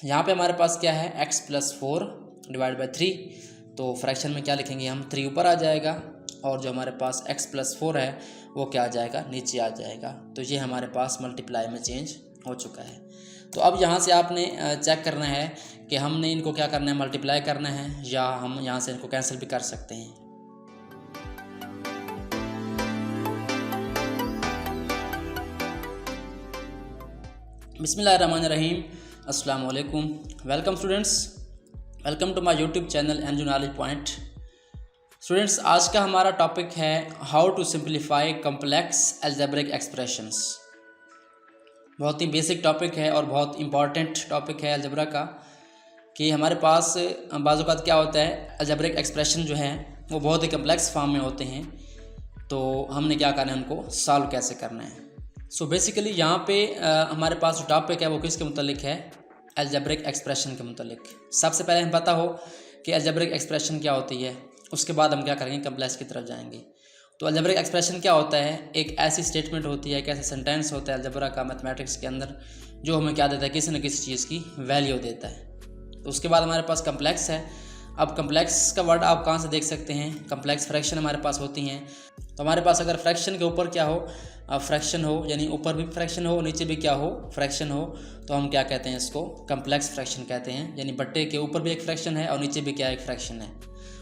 यहाँ पे हमारे पास क्या है x प्लस 4 डिवाइड बाई 3, तो फ्रैक्शन में क्या लिखेंगे हम 3 ऊपर आ जाएगा और जो हमारे पास x प्लस 4 है वो क्या आ जाएगा, नीचे आ जाएगा। तो ये हमारे पास मल्टीप्लाई में चेंज हो चुका है। तो अब यहाँ से आपने चेक करना है कि हमने इनको क्या करना है, मल्टीप्लाई करना है या हम यहाँ से इनको कैंसिल भी कर सकते हैं। बिस्मिल्लाहिर्रहमानिर्रहीम, अस्सलाम वालेकुम। Welcome students, welcome to my YouTube channel एनजू नॉलेज पॉइंट। स्टूडेंट्स, आज का हमारा टॉपिक है how to simplify complex algebraic expressions. बहुत ही बेसिक टॉपिक है और बहुत इंपॉर्टेंट टॉपिक है अलजेब्रा का, कि हमारे पास बाज़ औक़ात क्या होता है, अलजेब्रिक एक्सप्रेशन जो है वो बहुत ही कम्प्लेक्स फॉर्म में होते हैं, तो हमने क्या करना है, उनको सॉल्व कैसे करना है। सो बेसिकली यहाँ पे हमारे पास जो टॉपिक है वो किसके मुतालिक है, अलजेब्रिक एक्सप्रेशन के मुतालिक। सबसे पहले हमें पता हो कि अलजेब्रिक एक्सप्रेशन क्या होती है, उसके बाद हम क्या करेंगे, कम्प्लेक्स की तरफ जाएंगे। तो अलजेब्रिक एक्सप्रेशन क्या होता है, एक ऐसी स्टेटमेंट होती है, एक ऐसा सेंटेंस होता है अलजेब्रा का, मैथमेटिक्स के अंदर, जो हमें क्या देता है, किसी न किसी चीज़ की वैल्यू देता है। तो उसके बाद हमारे पास कम्प्लेक्स है। अब कम्प्लेक्स का वर्ड आप कहाँ से देख सकते हैं, कम्प्लेक्स फ्रैक्शन हमारे पास होती हैं। तो हमारे पास अगर फ्रैक्शन के ऊपर क्या हो, फ्रैक्शन हो, यानी ऊपर भी फ्रैक्शन हो, नीचे भी क्या हो, फ्रैक्शन हो, तो हम क्या कहते हैं, इसको कम्प्लेक्स फ्रैक्शन कहते हैं। यानी बट्टे के ऊपर भी एक फ्रैक्शन है और नीचे भी क्या एक फ्रैक्शन है।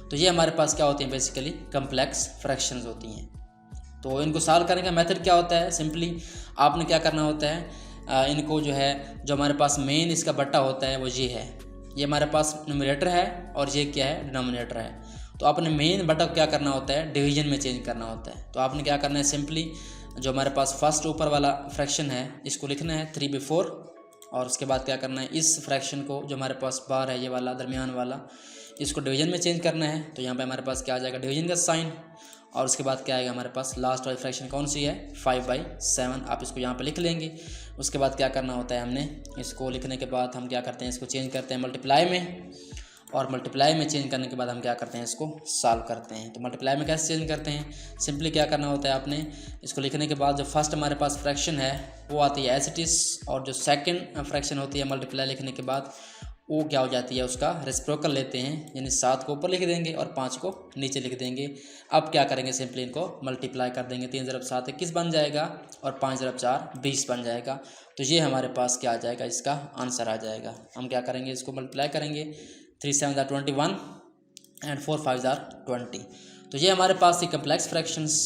तो ये हमारे पास क्या होती हैं, बेसिकली कम्प्लेक्स फ्रैक्शंस होती हैं। तो इनको सॉल्व करने का मेथड क्या होता है, सिंपली आपने क्या करना होता है, इनको जो है, जो हमारे पास मेन इसका बट्टा होता है वो ये है, ये हमारे पास न्यूमरेटर है और ये क्या है, डिनोमिनेटर है। तो आपने मेन बट्टा को क्या करना होता है, डिवीजन में चेंज करना होता है। तो आपने क्या करना है, सिंपली जो हमारे पास फर्स्ट ऊपर वाला फ्रैक्शन है इसको लिखना है 3/4, और उसके बाद क्या करना है, इस फ्रैक्शन को जो हमारे पास बार है ये वाला दरमियान वाला, इसको डिवीजन में चेंज करना है। तो यहाँ पे हमारे पास क्या आ जाएगा, डिवीजन का साइन, और उसके बाद क्या आएगा हमारे पास, लास्ट वाली फ्रैक्शन कौन सी है, 5/7। आप इसको यहाँ पे लिख लेंगे। उसके बाद क्या करना होता है, हमने इसको लिखने के बाद हम क्या करते हैं, इसको चेंज करते हैं मल्टीप्लाई में, और मल्टीप्लाई में चेंज करने के बाद हम क्या करते हैं, इसको सॉल्व करते हैं। तो मल्टीप्लाई में कैसे चेंज करते हैं, सिंपली क्या करना होता है, आपने इसको लिखने के बाद जो फर्स्ट हमारे पास फ्रैक्शन है वो आती है एज इट इज़, और जो सेकंड फ्रैक्शन होती है मल्टीप्लाई लिखने के बाद वो क्या हो जाती है, उसका रेसिप्रोकल लेते हैं, यानी 7 को ऊपर लिख देंगे और 5 को नीचे लिख देंगे। अब क्या करेंगे, सिंपली इनको मल्टीप्लाई कर देंगे। 3 × 7 21 बन जाएगा और 5 × 4 20 बन जाएगा। तो ये हमारे पास क्या आ जाएगा, इसका आंसर आ जाएगा। हम क्या करेंगे, इसको मल्टीप्लाई करेंगे, 3 × 7 = 21 एंड 4 × 5 = 20। तो ये हमारे पास थी कम्प्लेक्स फ्रैक्शंस।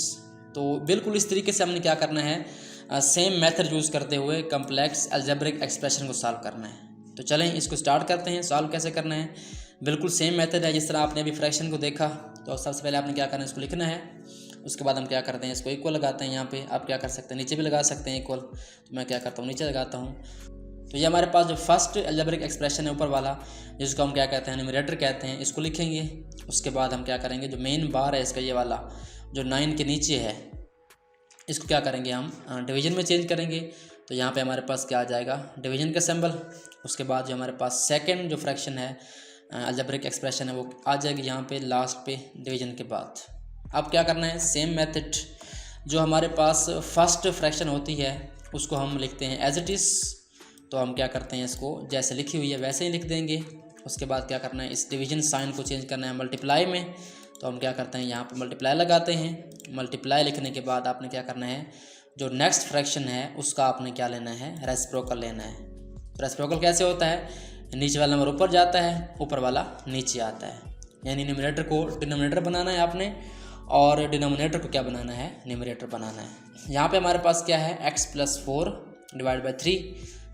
तो बिल्कुल इस तरीके से हमने क्या करना है, सेम मेथड यूज़ करते हुए कम्प्लेक्स अलजेब्रिक एक्सप्रेशन को सॉल्व करना है। तो चलें इसको स्टार्ट करते हैं, सॉल्व कैसे करना है। बिल्कुल सेम मेथड है जिस तरह आपने अभी फ्रैक्शन को देखा। तो सबसे पहले आपने क्या करना है, इसको लिखना है। उसके बाद हम क्या करते हैं, इसको इक्वल लगाते हैं। यहाँ पे आप क्या कर सकते हैं, नीचे भी लगा सकते हैं इक्वल। तो मैं क्या करता हूँ, नीचे लगाता हूँ। तो ये हमारे पास जो फर्स्ट अलजेब्रिक एक्सप्रेशन है ऊपर वाला, जिसको हम क्या कहते हैं, न्यूमरेटर कहते हैं, इसको लिखेंगे। उसके बाद हम क्या करेंगे, जो मेन बार है इसका ये वाला जो 9 के नीचे है, इसको क्या करेंगे, हम डिवीजन में चेंज करेंगे। तो यहाँ पे हमारे पास क्या आ जाएगा, डिवीजन का सिंबल। उसके बाद जो हमारे पास सेकंड जो फ्रैक्शन है अलजेब्रिक एक्सप्रेशन है वो आ जाएगी यहाँ पे लास्ट पे डिवीजन के बाद। अब क्या करना है, सेम मेथड, जो हमारे पास फर्स्ट फ्रैक्शन होती है उसको हम लिखते हैं एज इट इज़। तो हम क्या करते हैं, इसको जैसे लिखी हुई है वैसे ही लिख देंगे। उसके बाद क्या करना है, इस डिवीजन साइन को चेंज करना है मल्टीप्लाई में। तो हम क्या करते हैं, यहाँ पे मल्टीप्लाई लगाते हैं। मल्टीप्लाई लिखने के बाद आपने क्या करना है, जो नेक्स्ट फ्रैक्शन है उसका आपने क्या लेना है, रेसिप्रोकल लेना है। तो रेसिप्रोकल कैसे होता है, नीचे वाला नंबर ऊपर जाता है, ऊपर वाला नीचे आता है। यानी न्यूमरेटर को डिनोमिनेटर बनाना है आपने, और डिनोमिनेटर को क्या बनाना है, न्यूमरेटर बनाना है। यहाँ पे हमारे पास क्या है, x + 4 डिवाइड बाई 3।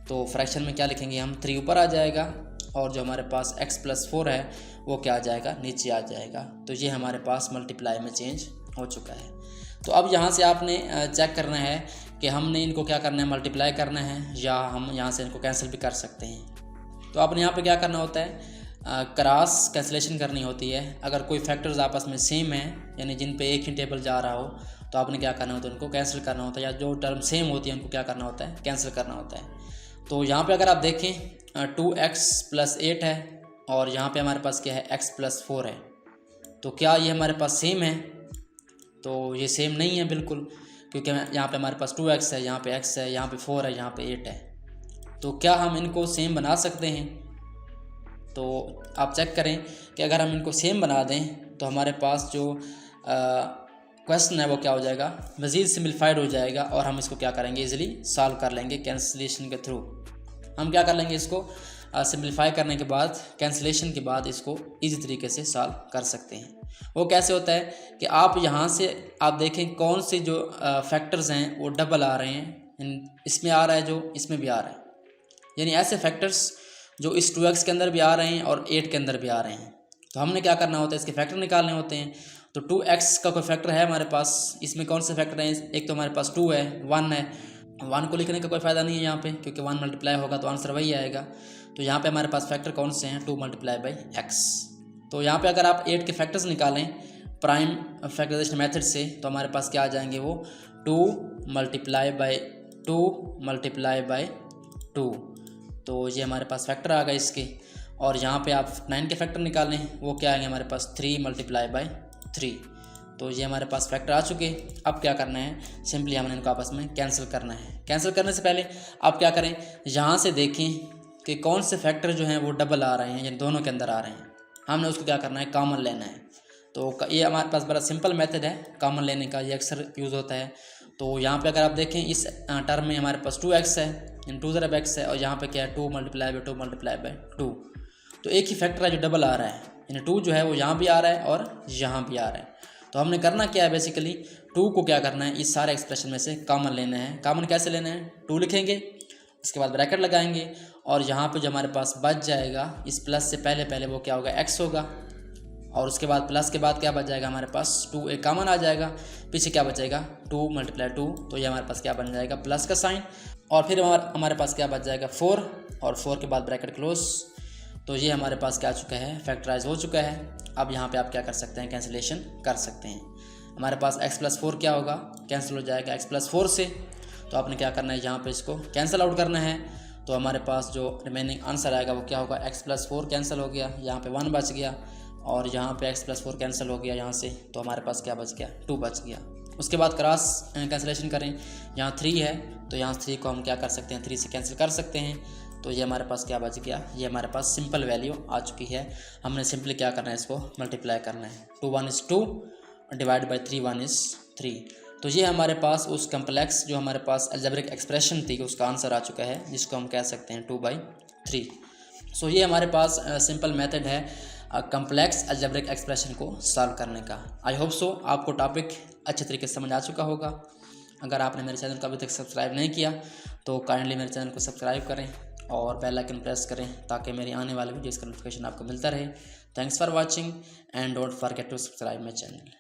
तो फ्रैक्शन में क्या लिखेंगे हम, 3 ऊपर आ जाएगा, और जो हमारे पास x + 4 है वो क्या आ जाएगा, नीचे आ जाएगा। तो ये हमारे पास मल्टीप्लाई में चेंज हो चुका है। तो अब यहाँ से आपने चेक करना है कि हमने इनको क्या करना है, मल्टीप्लाई करना है या हम यहाँ से इनको कैंसिल भी कर सकते हैं। तो आपने यहाँ पे क्या करना होता है, क्रॉस कैंसिलेशन करनी होती है। अगर कोई फैक्टर्स आपस में सेम है, यानी जिन पे एक ही टेबल जा रहा हो, तो आपने क्या करना होता है, उनको कैंसिल करना होता है, या जो टर्म सेम होती है उनको क्या करना होता है, कैंसिल करना होता है। तो यहाँ पे अगर आप देखें 2x + 8 है, और यहाँ पे हमारे पास क्या है, x + 4 है। तो क्या ये हमारे पास सेम है, तो ये सेम नहीं है बिल्कुल, क्योंकि यहाँ पे हमारे पास 2x है, यहाँ पे x है, यहाँ पे 4 है, यहाँ पे 8 है। तो क्या हम इनको सेम बना सकते हैं, तो आप चेक करें कि अगर हम इनको सेम बना दें तो हमारे पास जो क्वेश्चन है वो क्या हो जाएगा, मज़ीद सिंपलीफाइड हो जाएगा और हम इसको क्या करेंगे, इजीली सॉल्व कर लेंगे कैंसिलेशन के थ्रू। हम क्या कर लेंगे, इसको सिंपलीफाई करने के बाद, कैंसिलेशन के बाद इसको इजी तरीके से सॉल्व कर सकते हैं। वो कैसे होता है कि आप यहाँ से आप देखें कौन से जो फैक्टर्स हैं वो डबल आ रहे हैं, इसमें आ रहा है जो इसमें भी आ रहा है, यानी ऐसे फैक्टर्स जो इस 2x के अंदर भी आ रहे हैं और 8 के अंदर भी आ रहे हैं। तो हमने क्या करना होता है, इसके फैक्टर निकालने होते हैं। तो 2x का कोई फैक्टर है हमारे पास, इसमें कौन से फैक्टर हैं, एक तो हमारे पास 2 है, 1 है। 1 को लिखने का कोई फ़ायदा नहीं है यहाँ पे, क्योंकि 1 मल्टीप्लाई होगा तो आंसर वही आएगा। तो यहाँ पे हमारे पास फैक्टर कौन से हैं, 2 मल्टीप्लाई बाई x। तो यहाँ पे अगर आप 8 के फैक्टर्स निकालें प्राइम फैक्टराइजेशन मेथड से तो हमारे पास क्या आ जाएंगे, वो 2 मल्टीप्लाई बाई 2 मल्टीप्लाई बाई 2। तो ये हमारे पास फैक्टर आ गए इसके। और यहाँ पे आप 9 के फैक्टर निकालें, वो क्या आएंगे हमारे पास 3 मल्टीप्लाई बाई 3। तो ये हमारे पास फैक्टर आ चुके। अब क्या करना है, सिंपली हमने इनको आपस में कैंसिल करना है। कैंसिल करने से पहले आप क्या करें, यहाँ से देखें कि कौन से फैक्टर जो हैं वो डबल आ रहे हैं, यानी दोनों के अंदर आ रहे हैं। हमने उसको क्या करना है, कॉमन लेना है। तो ये हमारे पास बड़ा सिंपल मेथड है कॉमन लेने का, ये अक्सर यूज़ होता है। तो यहाँ पे अगर आप देखें इस टर्म में हमारे पास 2x है, यानी 2 ज़रा x है, और यहाँ पे क्या है 2 मल्टीप्लाई बाई 2 मल्टीप्लाई बाई 2। तो एक ही फैक्टर है जो डबल आ रहा है, यानी 2 जो है वो यहाँ भी आ रहा है और यहाँ भी आ रहा है। तो हमने करना क्या है, बेसिकली 2 को क्या करना है, इस सारे एक्सप्रेशन में से कॉमन लेना है। कॉमन कैसे लेना है, 2 लिखेंगे, इसके बाद ब्रैकेट लगाएंगे, और यहाँ पे जो हमारे पास बच जाएगा इस प्लस से पहले वो क्या होगा, x होगा। और उसके बाद प्लस के बाद क्या बच जाएगा हमारे पास, 2 एक कॉमन आ जाएगा, पीछे क्या बचेगा 2 मल्टीप्लाई 2। तो ये हमारे पास क्या बन जाएगा, प्लस का साइन। और फिर हमारे पास क्या बच जाएगा 4, और 4 के बाद ब्रैकेट क्लोज। तो ये हमारे पास क्या चुका है, फैक्टराइज हो चुका है। अब यहाँ पे आप क्या कर सकते हैं, कैंसिलेशन कर सकते हैं। हमारे पास x+4 क्या होगा, कैंसिल हो जाएगा x+4 से। तो आपने क्या करना है, यहाँ पे इसको कैंसिल आउट करना है। तो हमारे पास जो रिमेनिंग आंसर आएगा वो क्या होगा, x+4 कैंसिल हो गया, यहाँ पे 1 बच गया, और यहाँ पे x+4 कैंसिल हो गया यहाँ से। तो हमारे पास क्या बच गया, 2 बच गया। उसके बाद क्रॉस कैंसिलेशन करें, यहाँ 3 है तो यहाँ 3 को हम क्या कर सकते हैं, 3 से कैंसिल कर सकते हैं। तो ये हमारे पास क्या बच गया, ये हमारे पास सिंपल वैल्यू आ चुकी है। हमने सिंपली क्या करना है, इसको मल्टीप्लाई करना है। 2 1 is 2 डिवाइड बाई 3 1 is 3। तो ये हमारे पास उस कम्प्लेक्स जो हमारे पास अलजेब्रिक एक्सप्रेशन थी उसका आंसर आ चुका है, जिसको हम कह सकते हैं 2/3। सो ये हमारे पास सिंपल मेथड है कम्प्लेक्स अलजेब्रिक एक्सप्रेशन को सॉल्व करने का। आई होप सो आपको टॉपिक अच्छे तरीके से समझ आ चुका होगा। अगर आपने मेरे चैनल को अभी तक सब्सक्राइब नहीं किया तो काइंडली मेरे चैनल को सब्सक्राइब करें और बेल आइकन प्रेस करें ताकि मेरी आने वाले वीडियोज़ का नोटिफिकेशन आपको मिलता रहे। Thanks for watching and don't forget to subscribe my channel.